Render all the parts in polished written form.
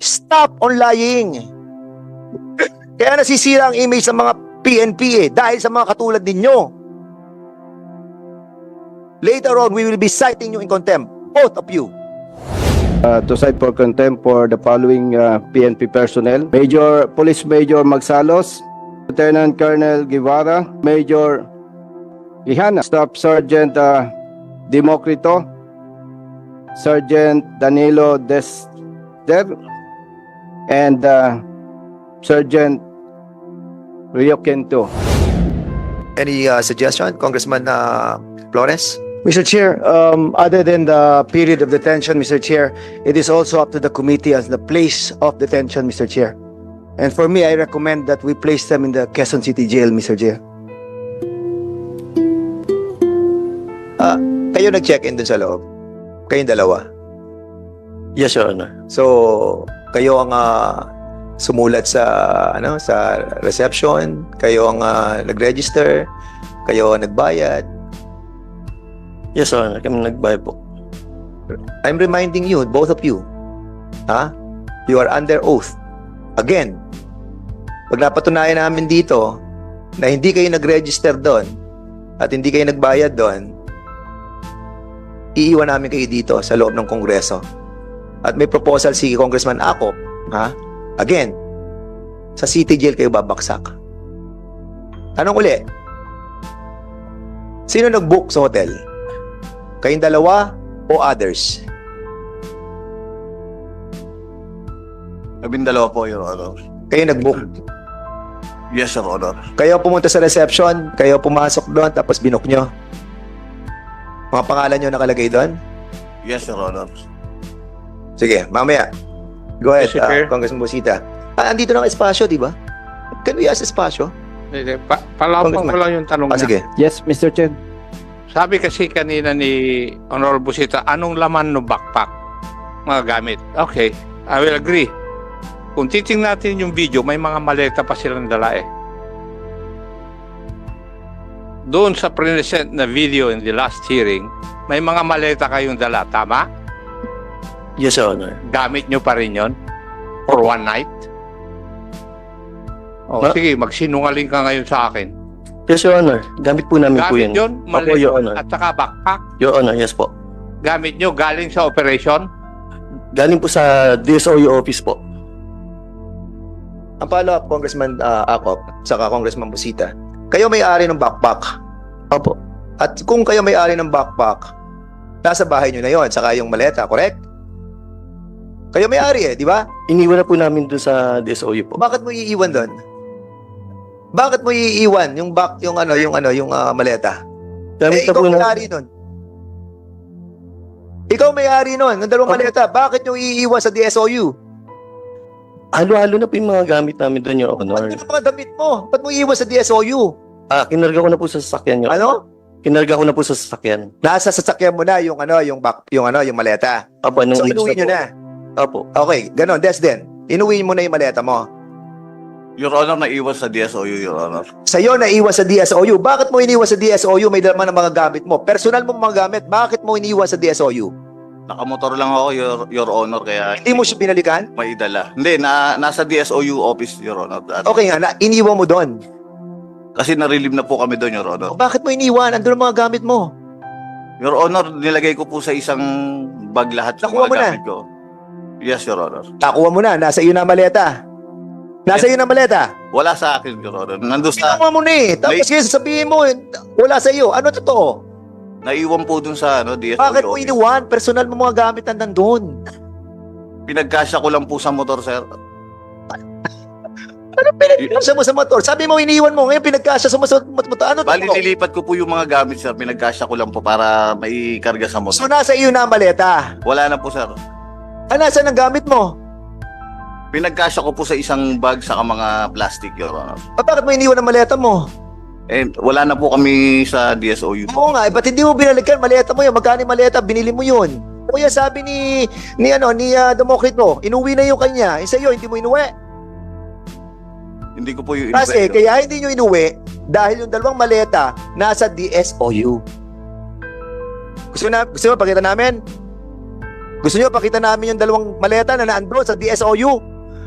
Stop on lying. Kaya nasisira ang image ng mga PNP dahil sa mga katulad ninyo. Later on, we will be citing you in contempt, both of you. To cite for contempt for the following PNP personnel: Police Major Magsalos, Lieutenant Colonel Guevara, Major Ihana, Staff Sergeant Democrito, Sergeant Danilo Dester, and Sergeant Rio Quinto. Any suggestion, Congressman Flores? Mr. Chair, other than the period of detention, Mr. Chair, it is also up to the committee as the place of detention, Mr. Chair. And for me, I recommend that we place them in the Quezon City Jail, Mr. Chair. Kayo nag-check-in dun sa loob? Kayong dalawa? Yes, Your Honor. So, kayo ang sumulat sa sa reception, kayo ang nag-register, kayo ang nagbayad. Yes, Your Honor. Kami nagbayad po. I'm reminding you, both of you, you are under oath. Again, pag napatunayan namin dito na hindi kayo nag-register doon at hindi kayo nagbayad doon, iiwan namin kayo dito sa loob ng Kongreso. At may proposal si Congressman Acop, again, sa city jail kayo babaksak. Anong uli? Sino nag-book sa hotel? Kayong dalawa o others? Kaming dalawa po, Your Honor. Kayo nag-book. Yes, Your Honor. Kayo pumunta sa reception, kayo pumasok doon, tapos binook nyo. Mga pangalan nyo nakalagay doon? Yes, Your Honor. Sige, mamaya. Go ahead, Mr. Chair. Congressman Busita. Andito na ang espasyo, di ba? Can we ask espasyo? Palawang ko Congressman. lang yung tanong niya. Sige. Yes, Mr. Chen. Sabi kasi kanina ni Honorable Busita, anong laman ng backpack? Mga gamit. Okay, I will agree. Kung titingnan natin yung video, may mga maleta pa silang dala eh. Doon sa present na video in the last hearing, may mga maleta kayong dala, tama? Yes, Your Honor. Gamit nyo pa rin yon for one night? O sige, magsinungaling ka ngayon sa akin. Yes, Your Honor. Gamit po namin po Gamit yun. yun, Opo, Your Honor. at saka backpack. Your Honor, yes po. Gamit nyo galing sa operation. Galing po sa DSOU office po. Ang follow-up, Congressman Acop, saka Congressman Busita. Kayo may-ari ng backpack. Opo. At kung kayo may-ari ng backpack, nasa bahay nyo na yon, saka yung maleta, correct? Kayo may-ari di ba? Iniwan na po namin doon sa DSOU po. Bakit mo iiwan doon? Bakit mo iiwan yung maleta? Gamit na Ikaw po na. may-ari nun. Ikaw may-ari nun, ng dalawang maleta. Bakit nyo iiwan sa DSOU? Halo-halo na po yung mga gamit namin doon, Your Honor. Ba't yung mga damit mo? Ba't mo iiwan sa DSOU? Kinarga ko na po sa sasakyan, Your Honor. Ano? Kinarga ko na po sa sasakyan. Nasa sasakyan mo na yung yung maleta. Opo, nung So alis inuwi nyo po. na. Opo. Okay, ganon. Desden, inuwi mo na yung maleta mo. Your Honor, naiwan sa DSOU, Your Honor. Sa'yo na iwan sa DSOU. Bakit mo iniwan sa DSOU? May dalaman ng mga gamit mo. Personal mo mga gamit. Bakit mo iniwan sa DSOU? Nakamotor lang ako, Your Honor, kaya Hindi mo siya binalikan? may dala. Hindi, nasa DSOU office, Your Honor. Okay nga, iniwan mo doon. Kasi na-relieve na po kami doon, Your Honor. Bakit mo iniwan? Andun ang mga gamit mo. Your Honor, nilagay ko po sa isang bag lahat ng Nakuha mga mo na? gamit ko. Yes, Your Honor. Nakuha mo na. Nasa iyo na ang maleta. Nasa iyo na ang maleta. Wala sa akin, Your Honor. Nandun sa, Kinuha mo na Tapos ngayon sasabihin mo, wala sa iyo. Ano totoo? naiwan po dun sa DSOU Bakit mo office. iniwan? Personal mo mga gamit nandun. Pinagkasya ko lang po sa motor, sir. Ano pinagkasya mo sa motor? Sabi mo, iniwan mo. Ngayon pinagkasya sa motor. Ano Bali, totoo? nilipat ko po yung mga gamit, sir. Pinagkasya ko lang po para may karga sa So motor. nasa iyo na ang maleta. Wala na po, sir. Nasaan ang gamit mo? Pinagkasya ko po sa isang bag sa mga plastic, Your Honor. Bakit mo iniwan ang maleta mo? And wala na po kami sa DSOU. Oo nga, ba't hindi mo binalikan? Maleta mo yun. Magkano yung maleta? Binili mo yun. Kuya, sabi ni Democrito, inuwi na yung kanya. Yung sa'yo, hindi mo inuwi. Hindi ko po yung Kasi, kaya hindi nyo inuwi dahil yung dalawang maleta nasa DSOU. Gusto mo pakita namin? Gusto nyo pakita namin yung dalawang maleta na naandun sa DSOU?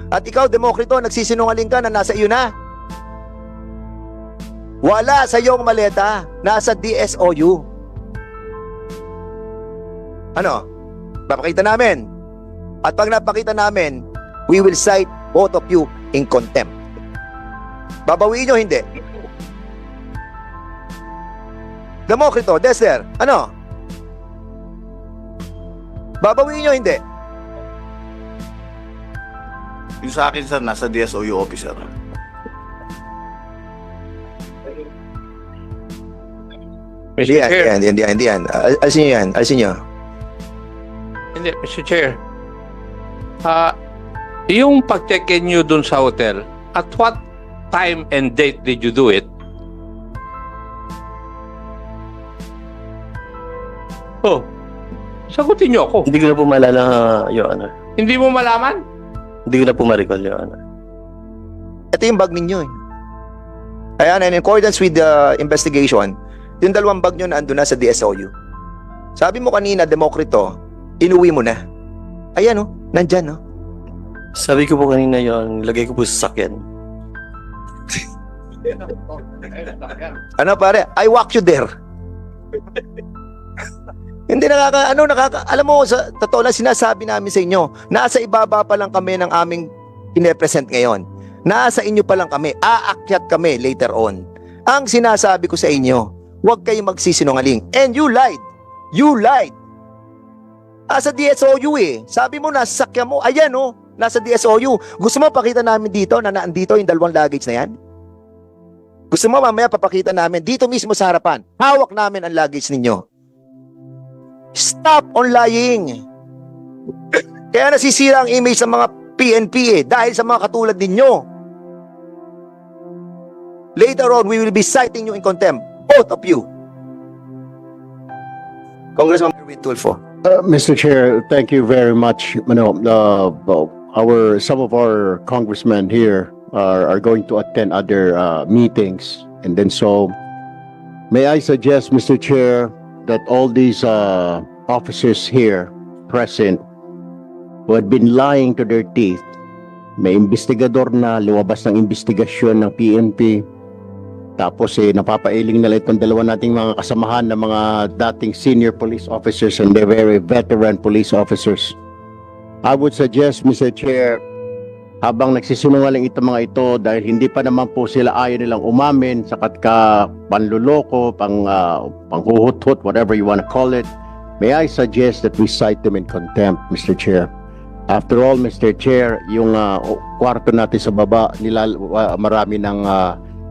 At ikaw, Demokrito, nagsisinungaling ka na nasa iyo na. Wala sa iyong maleta, nasa DSOU. Ano? Papakita namin. At pag napakita namin, we will cite both of you in contempt. Babawiin nyo, hindi. Demokrito, Dexter, ano? Babawiin nyo, hindi. Yung sa akin, sir, nasa DSOU officer. Mr. Chair. Hindi yan. Alisin nyo yan. Alisin nyo. Hindi, Mr. Chair. Yung pag-check-in nyo dun sa hotel, at what time and date did you do it? Oh, sagutin nyo ako. Hindi ko na po maalala, Your Honor. Hindi mo malaman? Hindi ko na po ma-recall, Your Honor. Ito yung bag ninyo eh. Ayan, and in accordance with the investigation, yung dalawang bag nyo na andun na sa DSOU. Sabi mo kanina, Demokrito, inuwi mo na. Ayan oh, nandyan oh. Sabi ko po kanina yun, lagay ko po sa sakyan. Ano pare? I walk you there. Hindi alam mo, sa totoo lang sinasabi namin sa inyo, nasa ibaba pa lang kami ng aming pine-present ngayon. Nasa inyo pa lang kami, aakyat kami later on. Ang sinasabi ko sa inyo, huwag kayong magsisinungaling. And you lied. You lied. Sa DSOU eh. Sabi mo, nasa sakyan mo. Ayan oh, nasa DSOU. Gusto mo pakita namin dito na naandito yung dalawang luggage na yan? Gusto mo mamaya papakita namin dito mismo sa harapan. Hawak namin ang luggage ninyo. Stop on lying. Kaya nasisira ang image ng mga PNP eh, dahil sa mga katulad ninyo. Later on, we will be citing you in contempt. Both of you. Congressman Erwin Tulfo. Mr. Chair, thank you very much. Some of our congressmen here are going to attend other meetings, and then so may I suggest, Mr. Chair, that all these officers here present who had been lying to their teeth, may investigador na lumabas ng investigasyon ng PNP. Tapos napapailing nila itong dalawa nating mga kasamahan na mga dating senior police officers and they're very veteran police officers. I would suggest, Mr. Chair, habang nagsisinungaling itong mga ito dahil hindi pa naman po sila ayaw nilang umamin sa panluloko, panghuhut-hut, whatever you want to call it, may I suggest that we cite them in contempt, Mr. Chair. After all, Mr. Chair, yung kwarto natin sa baba, marami ng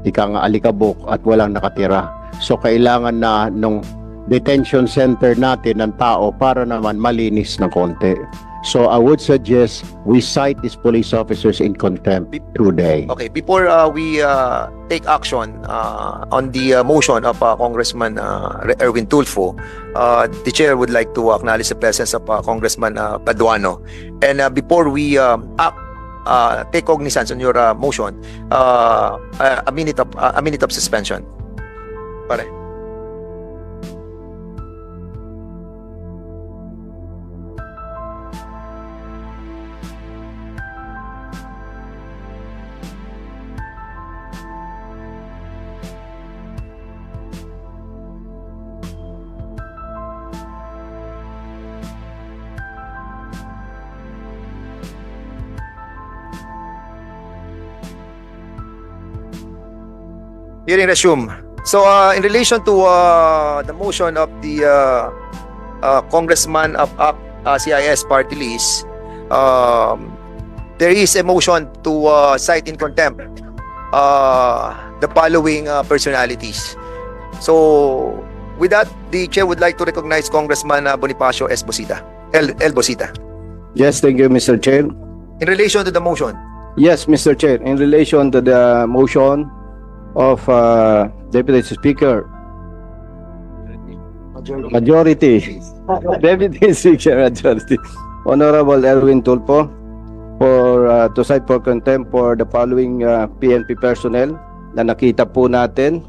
alikabok at walang nakatira. So kailangan na nung detention center natin ng tao para naman malinis ng konti. So I would suggest we cite these police officers in contempt today. Okay, before we take action on the motion of Congressman Erwin Tulfo, the chair would like to acknowledge the presence of Congressman Paduano. And before we take cognizance on your motion, a minute of suspension. Pare. Hearing resume. So, in relation to the motion of the Congressman of CIS Party List, there is a motion to cite in contempt the following personalities. So, with that, the chair would like to recognize Congressman Bonifacio Esposita. El Bosita. Yes, thank you, Mr. Chair. In relation to the motion, Yes, Mr. Chair, in relation to the motion of Deputy Speaker, Majority, Deputy Speaker Majority, Honorable Erwin Tulfo, for to cite for contempt for the following PNP personnel na nakita po natin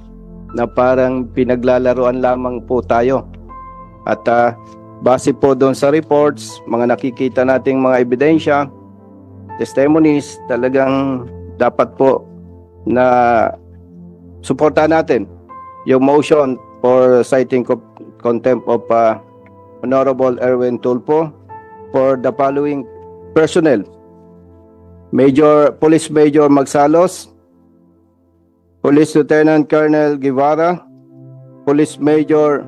na parang pinaglalaroan lamang po tayo. At base po doon sa reports, mga nakikita nating mga ebidensya, testimonies, talagang dapat po na suportahan natin yung motion for citing contempt of Honorable Erwin Tulfo for the following personnel: Police Major Magsalos, Police Lieutenant Colonel Guevara, Police Major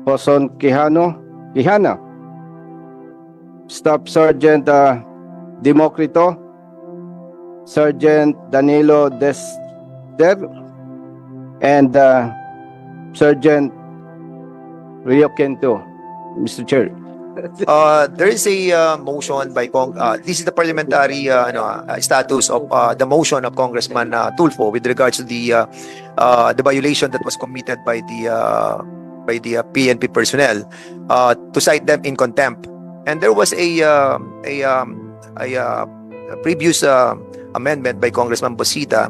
Joson Quijana, Staff Sergeant Democrito, Sergeant Danilo Desder, and Sergeant Rio Quinto. Mr. Chair. There is a motion by this is the parliamentary status of the motion of Congressman Tulfo with regards to the violation that was committed by the PNP personnel to cite them in contempt. And there was a previous amendment by Congressman Busita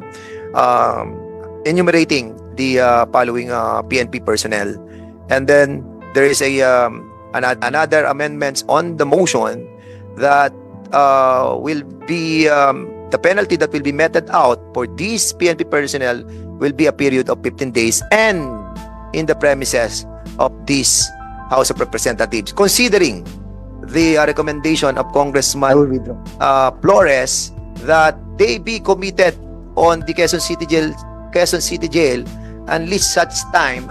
enumerating the following PNP personnel. And then there is another amendments on the motion that will be the penalty that will be meted out for these PNP personnel will be a period of 15 days and in the premises of this House of Representatives, considering the recommendation of I Congressman will withdraw. Flores that they be committed on the Quezon City Jail until such time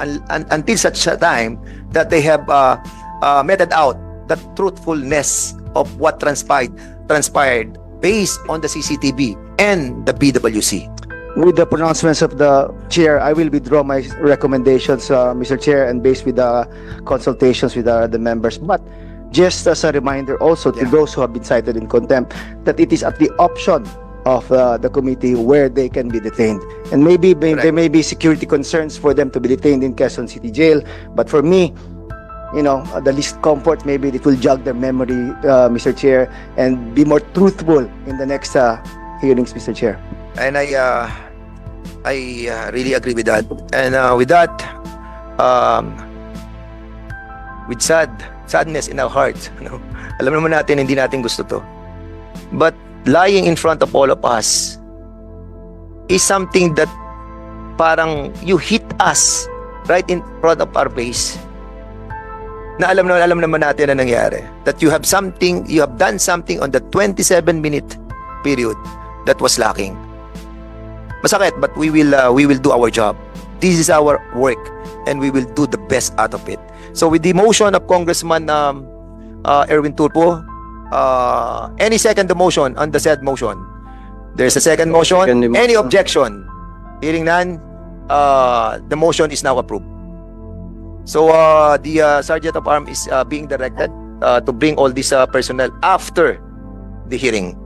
that they have meted out the truthfulness of what transpired based on the CCTV and the BWC. With the pronouncements of the chair, I will withdraw my recommendations, Mr. Chair, and based with the consultations with the members. But just as a reminder also to Yeah. those who have been cited in contempt, that it is at the option of the committee where they can be detained. And maybe there may be security concerns for them to be detained in Quezon City Jail. But for me, the least comfort, maybe it will jog their memory, Mr. Chair, and be more truthful in the next hearings, Mr. Chair. And I really agree with that. And with that, with sadness in our hearts, alam naman natin hindi natin gusto to. But lying in front of all of us is something that parang you hit us right in front of our face. Na alam naman natin na nangyari. That you have done something on the 27-minute period that was lacking. Masakit, but we will do our job. This is our work, and we will do the best out of it. So with the motion of Congressman Erwin Tulfo, any second motion on the said motion? There's a second motion. Second motion. Any objection? Hearing none, the motion is now approved. So the Sergeant of Arms is being directed to bring all these personnel after the hearing.